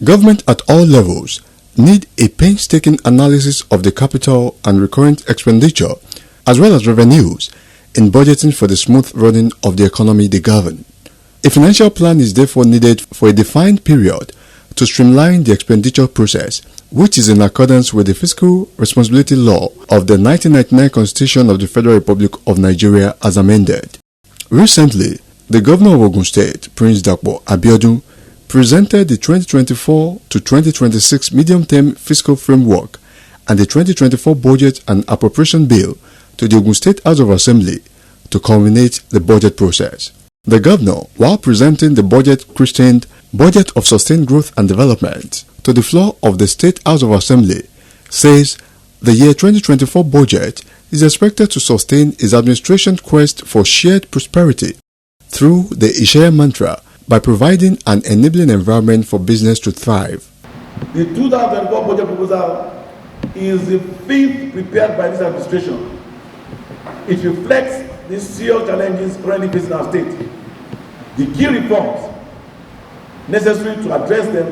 Government at all levels need a painstaking analysis of the capital and recurrent expenditure as well as revenues in budgeting for the smooth running of the economy they govern. A financial plan is therefore needed for a defined period to streamline the expenditure process, which is in accordance with the Fiscal Responsibility Law of the 1999 Constitution of the Federal Republic of Nigeria as amended. Recently, the Governor of Ogun State, Prince Dapo Abiodun, presented the 2024 to 2026 medium-term fiscal framework and the 2024 Budget and Appropriation Bill to the Ogun State House of Assembly to culminate the budget process. The Governor, while presenting the budget christened Budget of Sustained Growth and Development to the floor of the State House of Assembly, says the year 2024 budget is expected to sustain his administration's quest for shared prosperity through the Ishaya mantra by providing an enabling environment for business to thrive. The 2024 budget proposal is the fifth prepared by this administration. It reflects the serious challenges currently facing our state, the key reforms necessary to address them,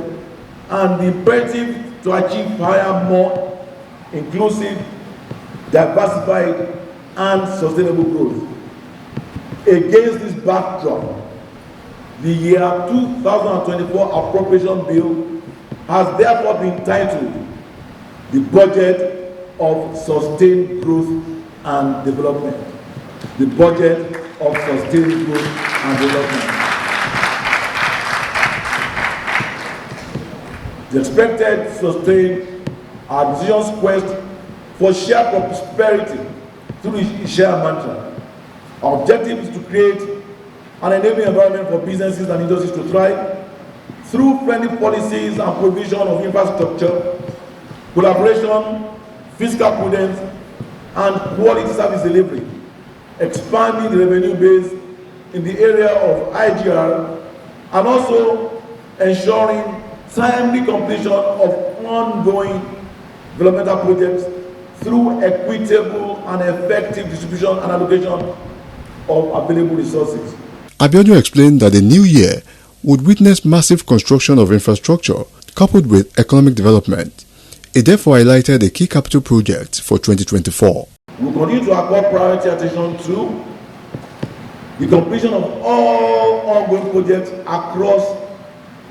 and the imperative to achieve higher, more inclusive, diversified, and sustainable growth. Against this backdrop, the year 2024 Appropriation Bill has therefore been titled the Budget of Sustained Growth and Development. The Budget of Sustained Growth and Development. The expected to sustain our decision's quest for shared prosperity through the share mantra. Our objective is to create an enabling environment for businesses and industries to thrive through friendly policies and provision of infrastructure, collaboration, fiscal prudence, and quality service delivery, expanding the revenue base in the area of IGR, and also ensuring timely completion of ongoing developmental projects through equitable and effective distribution and allocation of available resources. Abiodun explained that the new year would witness massive construction of infrastructure coupled with economic development. It therefore highlighted the key capital projects for 2024. We continue to accord priority attention to the completion of all ongoing projects across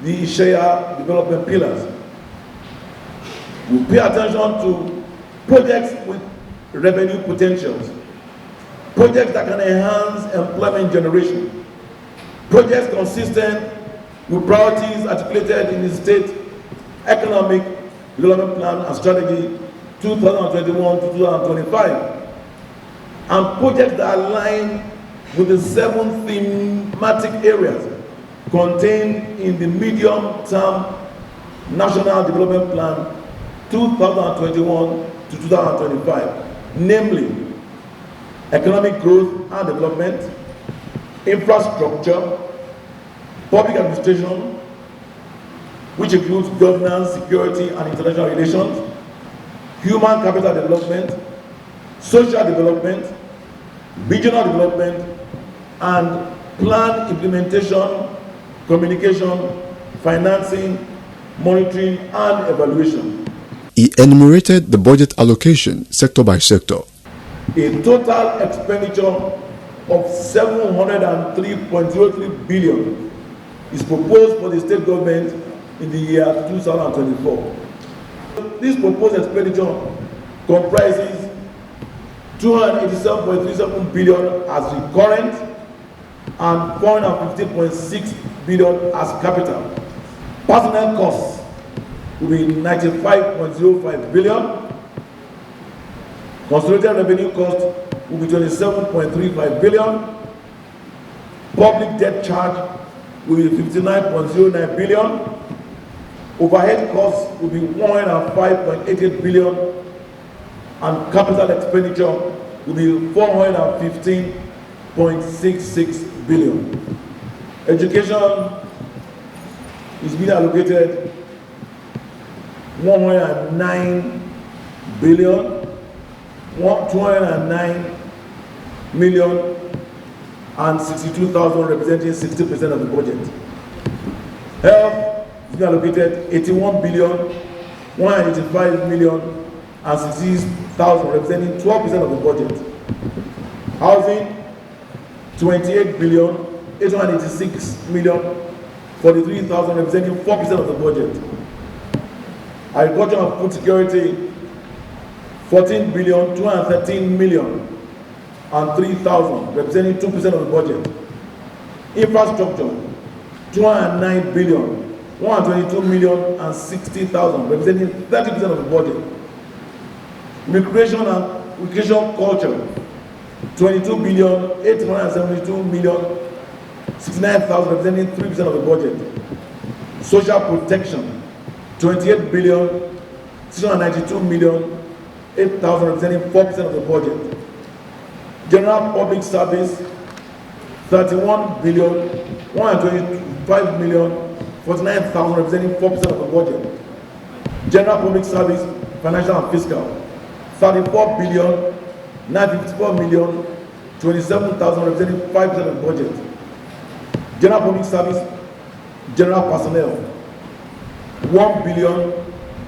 the Ishaya development pillars. We pay attention to projects with revenue potentials, projects that can enhance employment generation, projects consistent with priorities articulated in the State Economic Development Plan and Strategy 2021 to 2025, and projects that align with the 7 thematic areas contained in the medium-term National Development Plan 2021 to 2025, namely economic growth and development, infrastructure, public administration, which includes governance, security, and international relations, human capital development, social development, regional development, and plan implementation, communication, financing, monitoring, and evaluation. He enumerated the budget allocation sector by sector. A total expenditure of 703.03 billion is proposed for the state government in the year 2024. This proposed expenditure comprises 287.37 billion as recurrent and 450.6 billion as capital. Personnel costs will be 95.05 billion. Consolidated revenue cost will be 27.35 billion. Public debt charge will be 59.09 billion. Overhead costs will be 105.88 billion. And capital expenditure will be 415.66 billion. Education is being allocated 109 billion, 209 million and 62,000, representing 60% of the budget. Health it's been allocated 81 billion, 185 million, and 66,000, representing 12% of the budget. Housing, 28 billion, 886 million, 43,000, representing 4% of the budget. Agriculture and food security, 14 billion, 213 million, and 3,000, representing 2% of the budget. Infrastructure, 209 billion, 122 million, and 60,000, representing 30% of the budget. Recreation and recreation culture, 22 billion, 872 million, 69,000, representing 3% of the budget. Social protection, 28 billion, 692 million, 8,000, representing 4% of the budget. General public service, 31 billion, 125 million, 49,000, representing 4% of the budget. General public service, financial and fiscal, 34 billion, 954 million, 27,000, representing 5% of the budget. General public service, general personnel, 1 billion,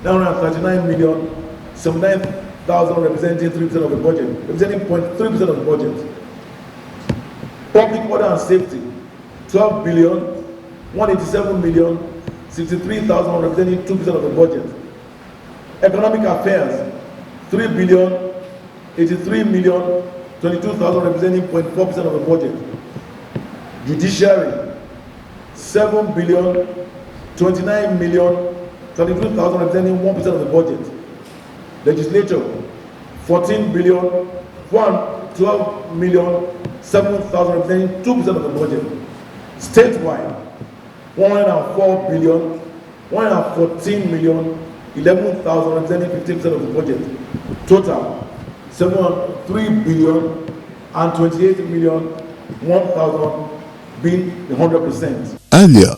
939 million, 79,000, representing 3% of the budget, representing 0.3% of the budget. Public order and safety, 12 billion, 187 million, 63,000, representing 2% of the budget. Economic affairs, 3 billion, 83 million, 22,000, representing 0.4% of the budget. Judiciary, 7 billion, 29 million, 32,000, representing 1% of the budget. Legislature, 14 billion, 12 million, 7,000, representing 2% of the budget. Statewide, 104 billion, 114 million, 11,000, representing 15% of the budget. Total, 3 billion and 28 million, 1,000, being 100%. Earlier,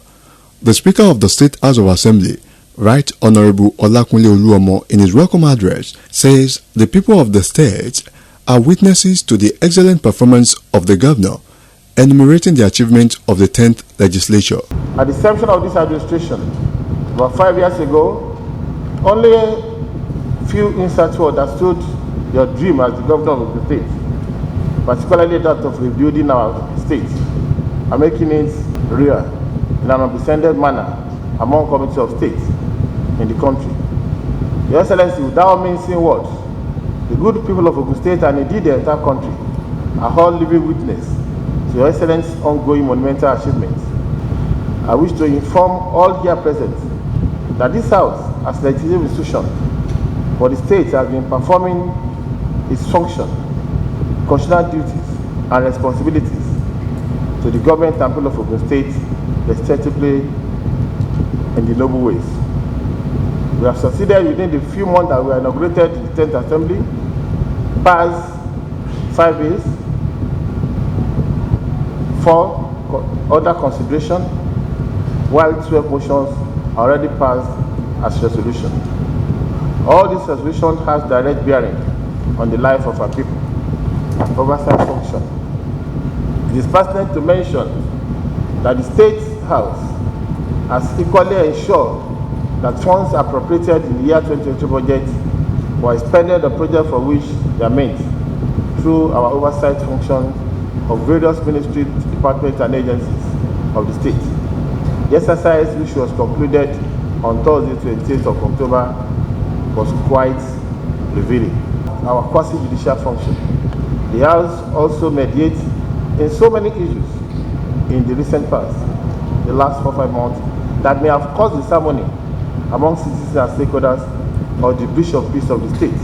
the Speaker of the State House of Assembly, Right Honorable Olakunle Oluomo, in his welcome address, says the people of the state are witnesses to the excellent performance of the governor, enumerating the achievement of the 10th legislature. At the inception of this administration, about 5 years ago, only a few inserts were understood your dream as the governor of the state, particularly that of rebuilding our state and making it real in an unprecedented manner among communities of states in the country. Your Excellency, without mincing words, the good people of Ogun State and indeed the entire country are all living witness to Your Excellency's ongoing monumental achievements. I wish to inform all here present that this House, as a legislative institution for the state, has been performing its function, constitutional duties, and responsibilities to the government and people of Ogun State respectively in the noble ways. We have succeeded within the few months that we inaugurated the 10th Assembly, passed 5 bills, 4 under consideration, while 12 motions are already passed as resolution. All this resolution has direct bearing on the life of our people and oversight function. It is pertinent to mention that the State House has equally ensured that funds appropriated in the year 2022 budget were expended on projects for which they are meant through our oversight function of various ministries, departments, and agencies of the state. The exercise, which was concluded on Thursday, 28th of October, was quite revealing. Our quasi-judicial function. The House also mediates in so many issues in the recent past, the last 4-5 months, that may have caused disharmony among citizens and stakeholders or the breach of peace of the state.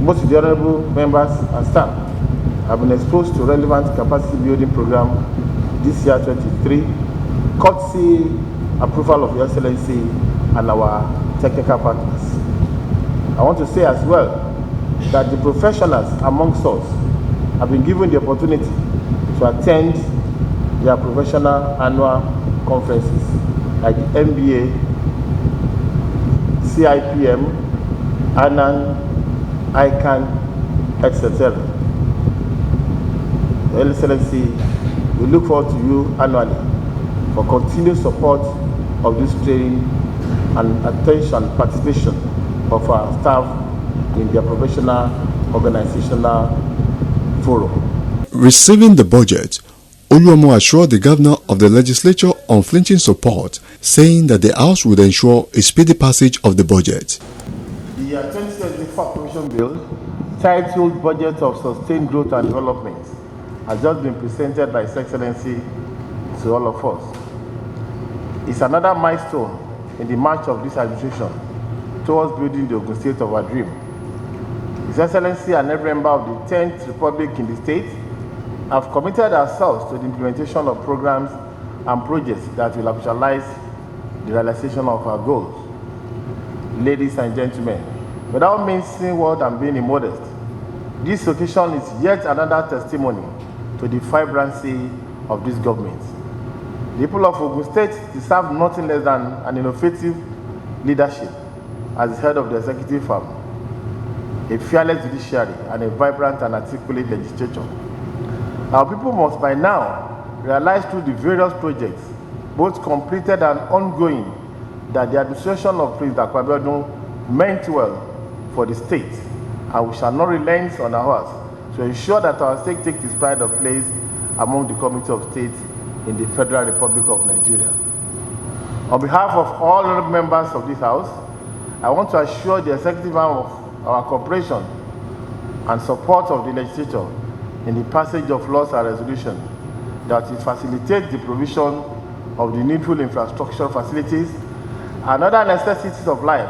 Most of the honorable members and staff have been exposed to relevant capacity building program this year 23, courtesy approval of Your Excellency and our technical partners. I want to say as well that the professionals amongst us have been given the opportunity to attend their professional annual conferences like the MBA, CIPM, ANAN, ICANN, etc. Your Excellency, we look forward to you annually for continued support of this training and attention and participation of our staff in their professional organizational forum. Receiving the budget, Oluomo assured the governor of the legislature unflinching support, saying that the House would ensure a speedy passage of the budget. The 2024 Appropriation Bill, titled Budget of Sustained Growth and Development, has just been presented by His Excellency to all of us. It's another milestone in the march of this administration towards building the Ogun State of our dream. His Excellency and every member of the 10th Republic in the state have committed ourselves to the implementation of programs and projects that will actualize the realization of our goals. Ladies and gentlemen, without mincing word and being immodest, this occasion is yet another testimony to the vibrancy of this government. The people of Ogun State deserve nothing less than an innovative leadership as the head of the executive arm, a fearless judiciary, and a vibrant and articulate legislature. Our people must by now realize through the various projects, both completed and ongoing, that the administration of Prince Dapo Abiodun meant well for the state, and we shall not relent on our horse to ensure that our state takes its pride of place among the Committee of States in the Federal Republic of Nigeria. On behalf of all honorable members of this House, I want to assure the executive arm of our cooperation and support of the legislature in the passage of laws and resolutions that will facilitate the provision of the needful infrastructure facilities and other necessities of life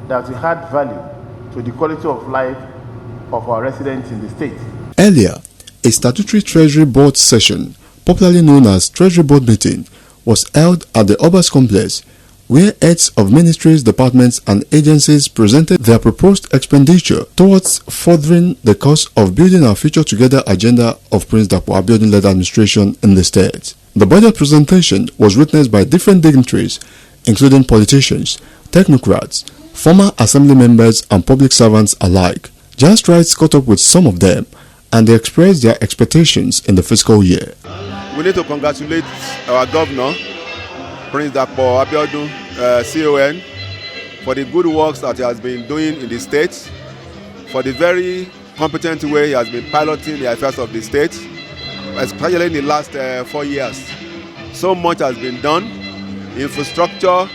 that will add value to the quality of life of our residents in the state. Earlier, a statutory Treasury Board session, popularly known as Treasury Board meeting, was held at the Obas Complex, where heads of ministries, departments and agencies presented their proposed expenditure towards furthering the cause of building our future together agenda of Prince Dapo Abiodun-led administration in the state. The budget presentation was witnessed by different dignitaries, including politicians, technocrats, former assembly members and public servants alike. Just Rights caught up with some of them, and they expressed their expectations in the fiscal year. We need to congratulate our governor, Prince Dapo Abiodun, CON, for the good works that he has been doing in the state, for the very competent way he has been piloting the affairs of the state, especially in the last 4 years. So much has been done: infrastructure,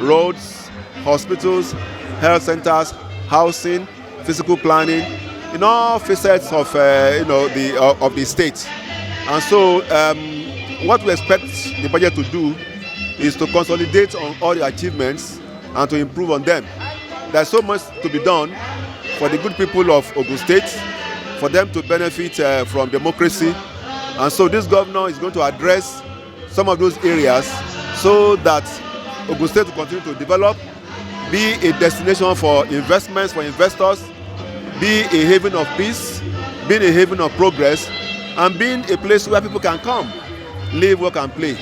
roads, hospitals, health centers, housing, physical planning, in all facets of the state. And so what we expect the budget to do is to consolidate on all the achievements and to improve on them. There's so much to be done for the good people of Ogun State, for them to benefit from democracy. And so this governor is going to address some of those areas so that Ogun State will continue to develop, be a destination for investments, for investors, be a haven of peace, being a haven of progress, and being a place where people can come, live, work, and play.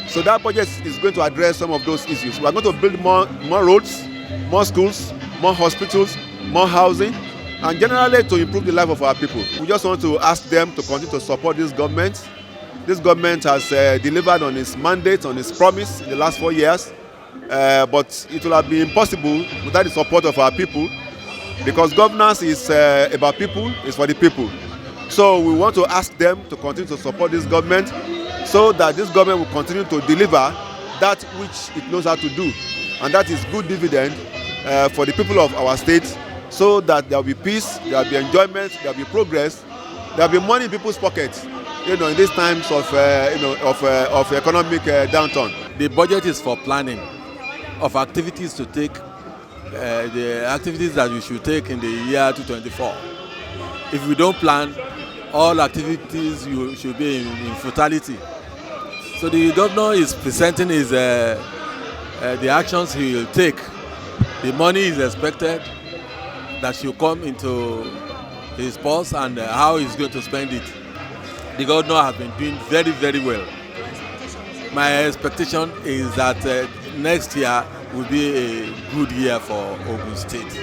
So that budget is going to address some of those issues. We are going to build more roads, more schools, more hospitals, more housing, and generally to improve the life of our people. We just want to ask them to continue to support this government. This government has delivered on its mandate, on its promise in the last 4 years, but it will have been impossible without the support of our people, because governance is about people, it's for the people. So we want to ask them to continue to support this government so that this government will continue to deliver that which it knows how to do, and that is good dividend for the people of our state, so that there will be peace, there will be enjoyment, there will be progress, there will be money in people's pockets, in these times of economic downturn. The budget is for planning of activities to take, the activities that we should take in the year 2024. If we don't plan, all activities should be in futility. So the governor is presenting his the actions he will take. The money is expected that should come into his purse, and how he's going to spend it. The governor has been doing very, very well. My expectation is that next year will be a good year for Ogun State,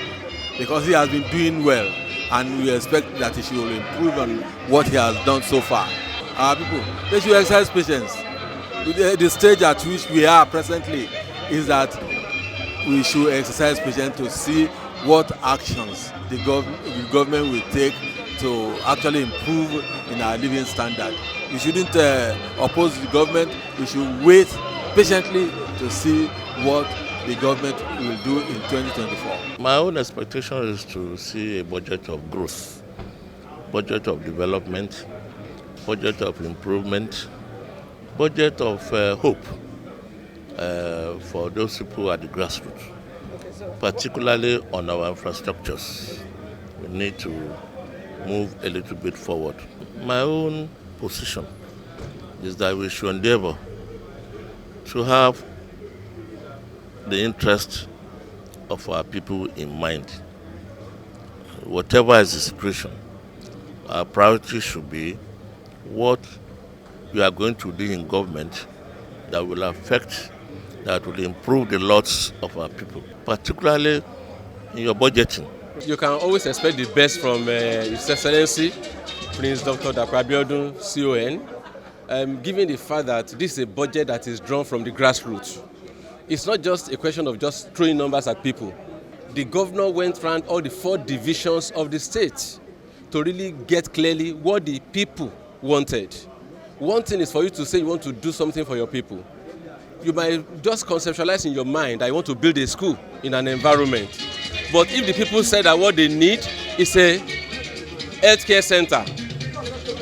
because he has been doing well, and we expect that he should improve on what he has done so far. Our people, they should exercise patience. The stage at which we are presently is that we should exercise patience to see what actions the government will take to actually improve in our living standard. We shouldn't oppose the government. We should wait patiently to see what the government will do in 2024. My own expectation is to see a budget of growth, budget of development, budget of improvement, budget of hope for those people at the grassroots, particularly on our infrastructures. We need to move a little bit forward. My own position is that we should endeavor to have the interest of our people in mind. Whatever is the situation, our priority should be what we are going to do in government that will affect, that will improve the lots of our people, particularly in your budgeting. You can always expect the best from His Excellency, Prince Dapo Abiodun, CON, given the fact that this is a budget that is drawn from the grassroots. It's not just a question of just throwing numbers at people. The governor went around all the 4 divisions of the state to really get clearly what the people wanted. One thing is for you to say you want to do something for your people. You might just conceptualize in your mind that you want to build a school in an environment. But if the people say that what they need is a healthcare center,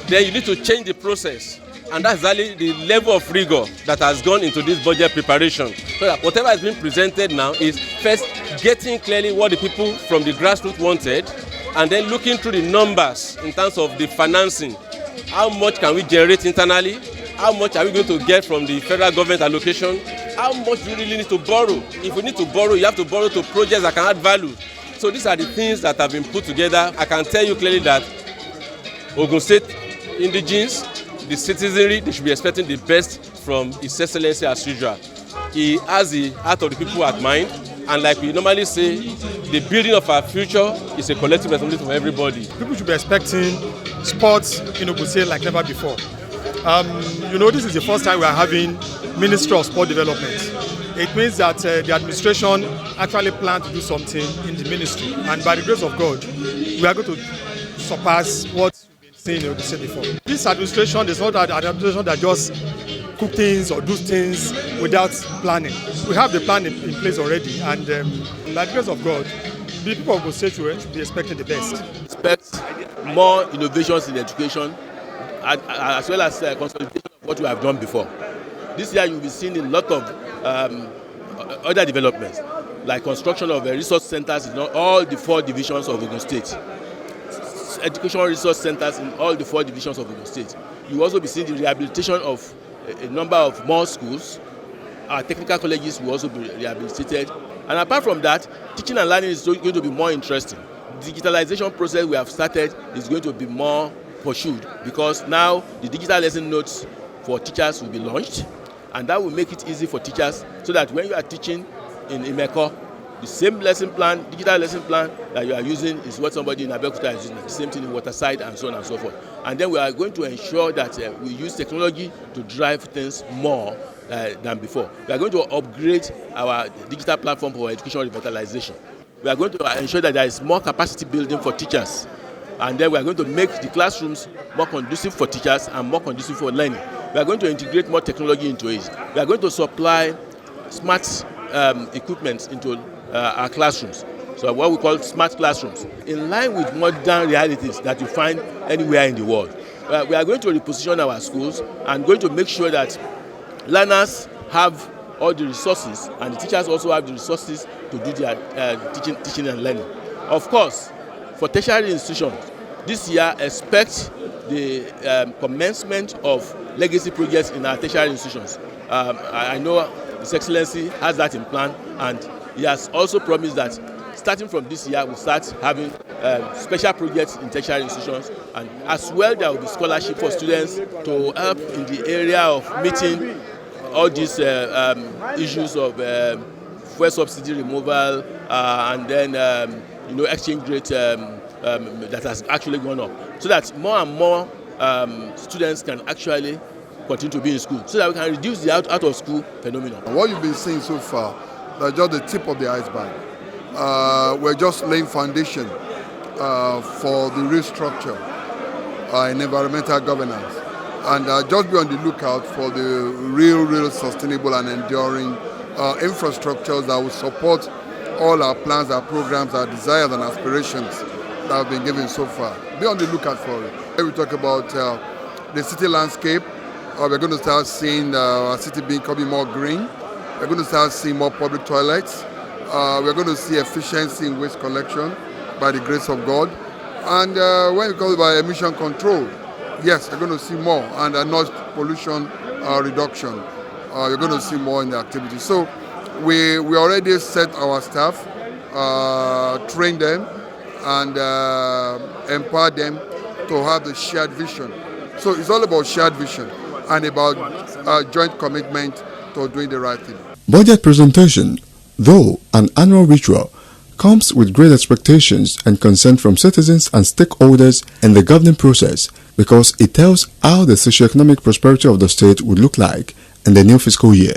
then you need to change the process. And that's exactly the level of rigor that has gone into this budget preparation. So that whatever has been presented now is first getting clearly what the people from the grassroots wanted, and then looking through the numbers in terms of the financing. How much can we generate internally? How much are we going to get from the federal government allocation? How much do we really need to borrow? If we need to borrow, you have to borrow to projects that can add value. So these are the things that have been put together. I can tell you clearly that Ogun State indigenes, the citizenry, they should be expecting the best from His Excellency as usual. He has the heart of the people at mind, and like we normally say, the building of our future is a collective responsibility for everybody. People should be expecting sports in Ogun State like never before. This is the first time we are having Ministry of Sport Development. It means that the administration actually planned to do something in the ministry, and by the grace of God, we are going to surpass what in Ogun State before. This administration is not an administration that just cook things or do things without planning. We have the plan in place already, and by the grace of God, the people of Ogun State should be expecting the best. Expect more innovations in education, as well as consolidation of what we have done before. This year you will be seeing a lot of other developments, like construction of resource centers in all the 4 divisions of Ogun State. Educational resource centers in all the 4 divisions of Ogun State. You will also be seeing the rehabilitation of a number of more schools. Our technical colleges will also be rehabilitated. And apart from that, teaching and learning is going to be more interesting. The digitalization process we have started is going to be more pursued, because now the digital lesson notes for teachers will be launched, and that will make it easy for teachers, so that when you are teaching in Imeko, the same lesson plan, digital lesson plan that you are using is what somebody in Abeokuta is using, the same thing in Waterside, and so on and so forth. And then we are going to ensure that we use technology to drive things more than before. We are going to upgrade our digital platform for educational revitalization. We are going to ensure that there is more capacity building for teachers. And then we are going to make the classrooms more conducive for teachers and more conducive for learning. We are going to integrate more technology into it. We are going to supply smart equipment into our classrooms. So what we call smart classrooms, in line with modern realities that you find anywhere in the world. We are going to reposition our schools and going to make sure that learners have all the resources, and the teachers also have the resources to do their teaching and learning. Of course, for tertiary institutions, this year expect the commencement of legacy projects in our tertiary institutions. I know His Excellency has that in plan, and he has also promised that starting from this year we'll start having special projects in tertiary institutions, and as well there will be scholarship for students to help in the area of meeting all these issues of fuel subsidy removal and then exchange rate that has actually gone up, so that more and more students can actually continue to be in school, so that we can reduce the out of school phenomenon. What you've been seeing so far That's just the tip of the iceberg. We're just laying foundation for the real structure in environmental governance. And just be on the lookout for the real sustainable and enduring infrastructures that will support all our plans, our programs, our desires and aspirations that have been given so far. Be on the lookout for it. When we talk about the city landscape, we're going to start seeing our city becoming more green. We're going to start seeing more public toilets. We're going to see efficiency in waste collection by the grace of God. And when it comes by emission control, yes, you're going to see more, and noise pollution reduction. You're going to see more in the activity. So we already set our staff, train them, and empower them to have the shared vision. So it's all about shared vision and about joint commitment to doing the right thing. Budget presentation, though an annual ritual, comes with great expectations and consent from citizens and stakeholders in the governing process because it tells how the socio-economic prosperity of the state would look like in the new fiscal year.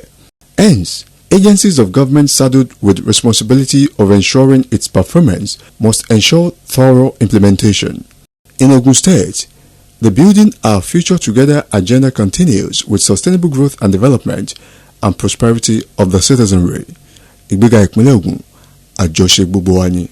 Hence, agencies of government saddled with responsibility of ensuring its performance must ensure thorough implementation. In Ogun State, the Building Our Future Together agenda continues with sustainable growth and development and prosperity of the citizenry. Ìgbéga ìpínlẹ̀ Ògùn, àjọṣe gbogbo wa ni.